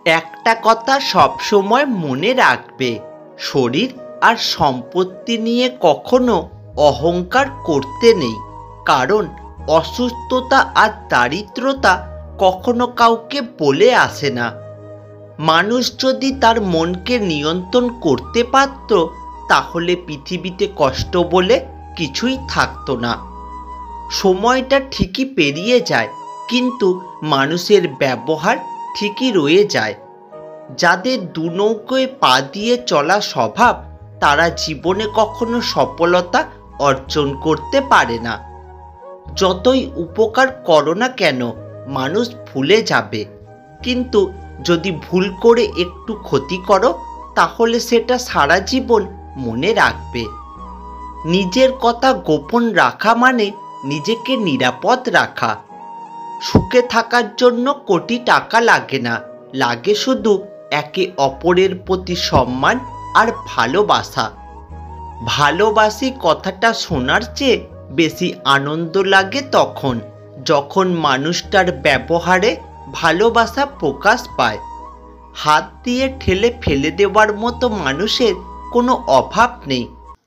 একটা কথা সবসময় মনে রাখবে, শরীর আর সম্পত্তি নিয়ে কখনো অহংকার করতে নেই, কারণ অসুস্থতা আর দারিদ্রতা কখনো কাউকে বলে আসে না। মানুষ যদি তার মনকে নিয়ন্ত্রণ করতে পারত, তাহলে পৃথিবীতে কষ্ট বলে কিছুই থাকতো না। সময়টা ঠিকই পেরিয়ে যায়, কিন্তু মানুষের ব্যবহার ঠিকই রয়ে যায়। যাদের দুনৌকোয় পা দিয়ে চলা স্বভাব, তারা জীবনে কখনো সফলতা অর্জন করতে পারে না। যতই উপকার করো না কেন, মানুষ ভুলে যাবে, কিন্তু যদি ভুল করে একটু ক্ষতি করো, তাহলে সেটা সারা জীবন মনে রাখবে। নিজের কথা গোপন রাখা মানে নিজেকে নিরাপদ রাখা। সুখে থাকার জন্য কোটি টাকা লাগে না, লাগে শুধু একে অপরের প্রতি সম্মান আর ভালোবাসা। ভালোবাসি কথাটা শোনার চেয়ে বেশি আনন্দ লাগে তখন, যখন মানুষটার ব্যবহারে ভালোবাসা প্রকাশ পায়। হাত দিয়ে ঠেলে ফেলে দেওয়ার মতো মানুষের কোনো অভাব নেই,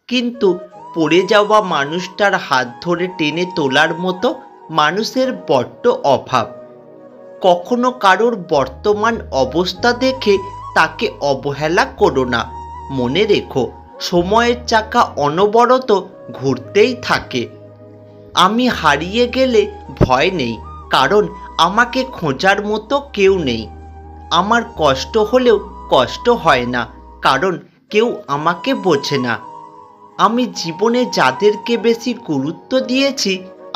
কিন্তু পড়ে যাওয়া মানুষটার হাত ধরে টেনে তোলার মতো মানুষের বড্ড অভাব। কখনো কারোর বর্তমান অবস্থা দেখে তাকে অবহেলা করো না। মনে রেখো, সময়ের চাকা অনবরত ঘুরতেই থাকে। আমি হারিয়ে গেলে ভয় নেই, কারণ আমাকে খোঁজার মতো কেউ নেই। আমার কষ্ট হলেও কষ্ট হয় না, কারণ কেউ আমাকে বোঝে না। আমি জীবনে যাদেরকে বেশি গুরুত্ব দিয়েছি,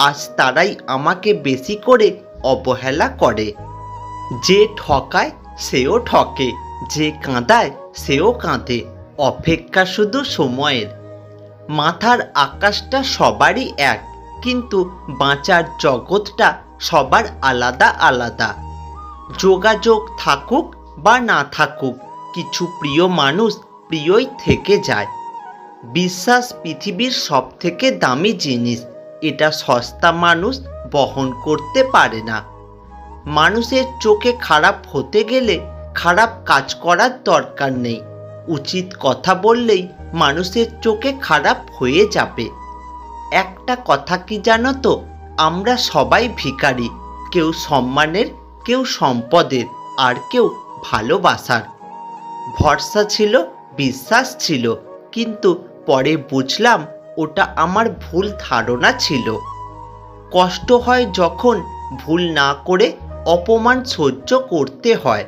আজ তারাই আমাকে বেশি করে অবহেলা করে। যে ঠকায় সেও ঠকে, যে কাঁদায় সেও কাঁদে, অপেক্ষা শুধু সময়ের। মাথার আকাশটা সবারই এক, কিন্তু বাঁচার জগৎটা সবার আলাদা আলাদা। যোগাযোগ থাকুক বা না থাকুক, কিছু প্রিয় মানুষ প্রিয়ই থেকে যায়। বিশ্বাস পৃথিবীর সবথেকে দামি জিনিস, এটা সস্তা মানুষ বহন করতে পারে না। মানুষের চোখে খারাপ হতে গেলে খারাপ কাজ করার দরকার নেই। উচিত কথা বললেই মানুষের চোখে খারাপ হয়ে যাবে। একটা কথা কি জানো তো, আমরা সবাই ভিখারি, কেউ সম্মানের, কেউ সম্পদের, আর কেউ ভালোবাসার। ভরসা ছিল, বিশ্বাস ছিল, কিন্তু পরে বুঝলাম ওটা আমার ভুল ধারণা ছিল। কষ্ট হয় যখন ভুল না করে অপমান সহ্য করতে হয়।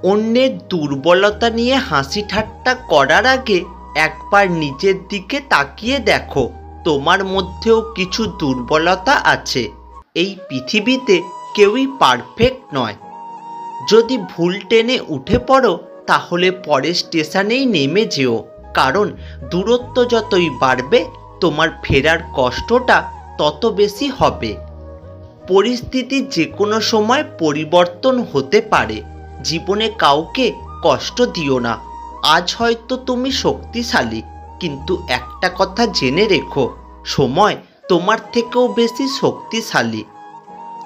অন্যের দুর্বলতা নিয়ে হাসি ঠাট্টা করার আগে একবার নিজের দিকে তাকিয়ে দেখো, তোমার মধ্যেও কিছু দুর্বলতা আছে। এই পৃথিবীতে কেউই পারফেক্ট নয়। যদি ভুল টেনে উঠে পড়ো, তাহলে পরের স্টেশনেই নেমে যেও, কারণ দূরত্ব যতই বাড়বে, তোমার ফেরার কষ্টটা তত বেশি হবে। পরিস্থিতি যে কোনো সময় পরিবর্তন হতে পারে। জীবনে কাউকে কষ্ট দিও না। আজ হয়তো তুমি শক্তিশালী, কিন্তু একটা কথা জেনে রেখো, সময় তোমার থেকেও বেশি শক্তিশালী।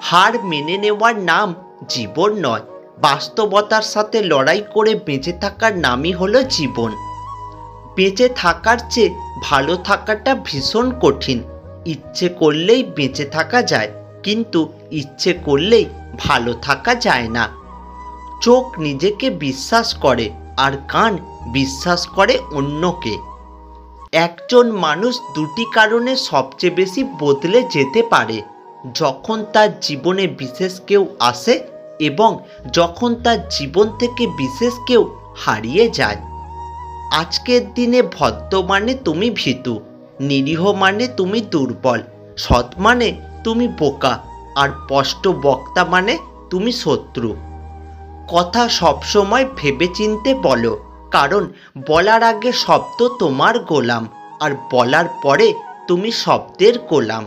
হার মেনে নেওয়ার নাম জীবন নয়, বাস্তবতার সাথে লড়াই করে বেঁচে থাকার নামই হলো জীবন। বেঁচে থাকার চেয়ে ভালো থাকাটা ভীষণ কঠিন। ইচ্ছে করলেই বেঁচে থাকা যায়, কিন্তু ইচ্ছে করলেই ভালো থাকা যায় না। চোখ নিজেকে বিশ্বাস করে, আর কান বিশ্বাস করে অন্যকে। একজন মানুষ দুটি কারণে সবচেয়ে বেশি বদলে যেতে পারে: যখন তার জীবনে বিশেষ কেউ আসে, এবং যখন তার জীবন থেকে বিশেষ কেউ হারিয়ে যায়। আজকের দিনে ভদ্র মানে তুমি ভীতু, নিরীহ মানে তুমি দুর্বল, সৎ মানে তুমি বোকা, আর স্পষ্ট বক্তা মানে তুমি শত্রু। কথা সবসময় ভেবেচিন্তে বলো, কারণ বলার আগে শব্দ তোমার গোলাম, আর বলার পরে তুমি শব্দের গোলাম।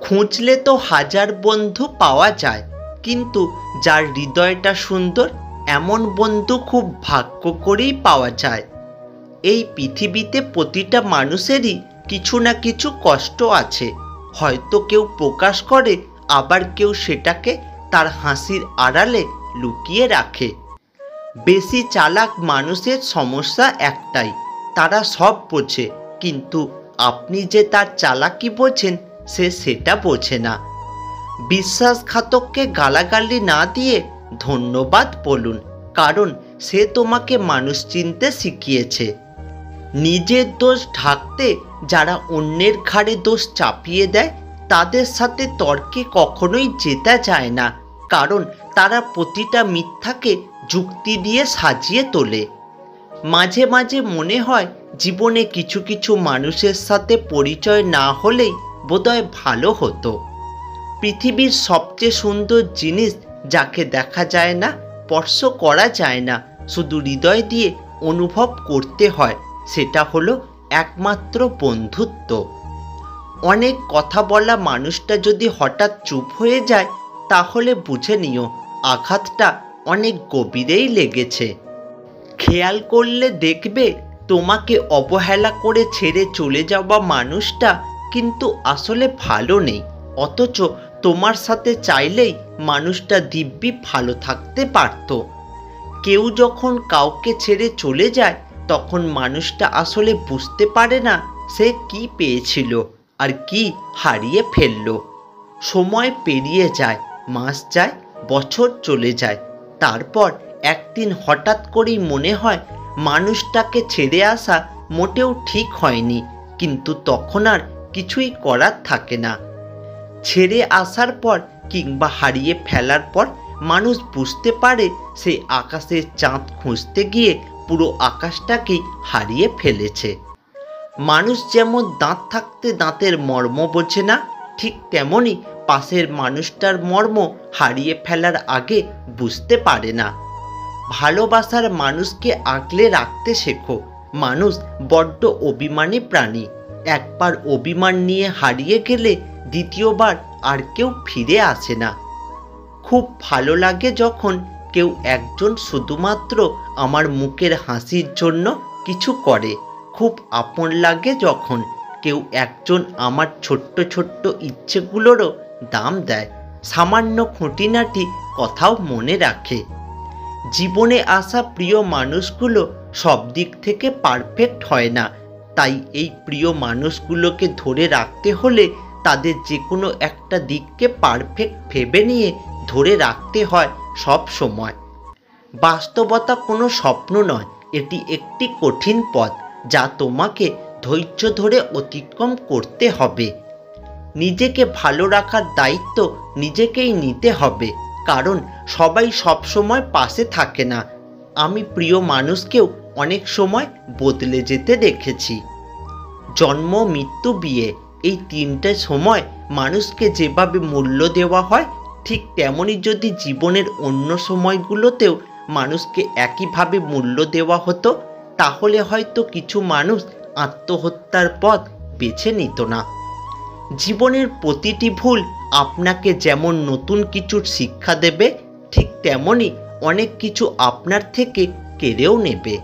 খুঁজলে তো হাজার বন্ধু পাওয়া যায়, কিন্তু যার হৃদয়টা সুন্দর, এমন বন্ধু খুব ভাগ্য করেই পাওয়া যায়। এই পৃথিবীতে প্রতিটা মানুষেরই কিছু না কিছু কষ্ট আছে। হয়তো কেউ প্রকাশ করে, আবার কেউ সেটাকে তার হাসির আড়ালে লুকিয়ে রাখে। বেশি চালাক মানুষের সমস্যা একটাই, তারা সব বোঝে, কিন্তু আপনি যে তার চালাকি বোঝেন সেটা বোঝে না। বিশ্বাসঘাতককে গালাগালি না দিয়ে ধন্যবাদ বলুন, কারণ সে তোমাকে মানুষ চিনতে শিখিয়েছে। নিজের দোষ ঢাকতে যারা অন্যের ঘাড়ে দোষ চাপিয়ে দেয় তাদের সাথে তর্কে কখনোই জেতা যায় না, কারণ তারা প্রতিটা মিথ্যাকে যুক্তি দিয়ে সাজিয়ে তোলে। মাঝে মাঝে মনে হয় জীবনে কিছু কিছু মানুষের সাথে পরিচয় না হলেই বোধহয় ভালো হতো। পৃথিবীর সবচেয়ে সুন্দর জিনিস যাকে দেখা যায় না, স্পর্শ করা যায় না, শুধু হৃদয় দিয়ে অনুভব করতে হয়, সেটা হলো একমাত্র বন্ধুত্ব। অনেক কথা বলা মানুষটা যদি হঠাৎ চুপ হয়ে যায় তাহলে বুঝে নিও আঘাতটা অনেক গভীরেই লেগেছে। খেয়াল করলে দেখবে তোমাকে অবহেলা করে ছেড়ে চলে যাওয়া মানুষটা কিন্তু আসলে ভালো নেই, অথচ তোমার সাথে চাইলেই মানুষটা দিব্যি ভালো থাকতে পারত। কেউ যখন কাউকে ছেড়ে চলে যায় তখন মানুষটা আসলে বুঝতে পারে না সে কি পেয়েছিল আর কি হারিয়ে ফেলল। সময় পেরিয়ে যায়, মাস যায়, বছর চলে যায়, তারপর একদিন হঠাৎ করেই মনে হয় মানুষটাকে ছেড়ে আসা মোটেও ঠিক হয়নি, কিন্তু তখন আর কিছুই করার থাকে না। ছেড়ে আসার পর কিংবা হারিয়ে ফেলার পর মানুষ বুঝতে পারে সে আকাশের চাঁদ খুঁজতে গিয়ে পুরো আকাশটাকেই হারিয়ে ফেলেছে। মানুষ যেমন দাঁত থাকতে দাঁতের মর্ম বোঝে না, ঠিক তেমনি পাশের মানুষটার মর্ম হারিয়ে ফেলার আগে বুঝতে পারে না। ভালোবাসার মানুষকে আগলে রাখতে শেখো। মানুষ বড্ড অভিমানী প্রাণী, একবার অভিমান নিয়ে হারিয়ে গেলে দ্বিতীয়বার আর কেউ ফিরে আসে না। খুব ভালো লাগে যখন কেউ একজন শুধুমাত্র আমার মুখের হাসির জন্য কিছু করে। খুব আপন লাগে যখন কেউ একজন আমার ছোট্ট ছোট্ট ইচ্ছেগুলোরও দাম দেয়, সামান্য খুঁটিনাটি কথাও মনে রাখে। জীবনে আসা প্রিয় মানুষগুলো সব দিক থেকে পারফেক্ট হয় না, তাই এই প্রিয় মানুষগুলোকে ধরে রাখতে হলে তাদের যে কোনো একটা দিককে পারফেক্ট ভেবে নিয়ে ধরে রাখতে হয় সব সময়। বাস্তবতা কোনো স্বপ্ন নয়, এটি একটি কঠিন পথ যা তোমাকে ধৈর্য ধরে অতিক্রম করতে হবে। নিজেকে ভালো রাখার দায়িত্ব নিজেকেই নিতে হবে, কারণ সবাই সব সময় পাশে থাকে না। আমি প্রিয় মানুষকেও অনেক সময় বদলে যেতে দেখেছি। জন্ম, মৃত্যু, বিয়ে, এই তিনটে সময় মানুষকে যেভাবে মূল্য দেওয়া হয় ঠিক তেমনই যদি জীবনের অন্য সময়গুলোতেও মানুষকে একইভাবে মূল্য দেওয়া হতো তাহলে হয়তো কিছু মানুষ আত্মহত্যার পথ বেছে নিত না। জীবনের প্রতিটি ভুল আপনাকে যেমন নতুন কিছুর শিক্ষা দেবে, ঠিক তেমনই অনেক কিছু আপনার থেকে কেড়েও নেবে।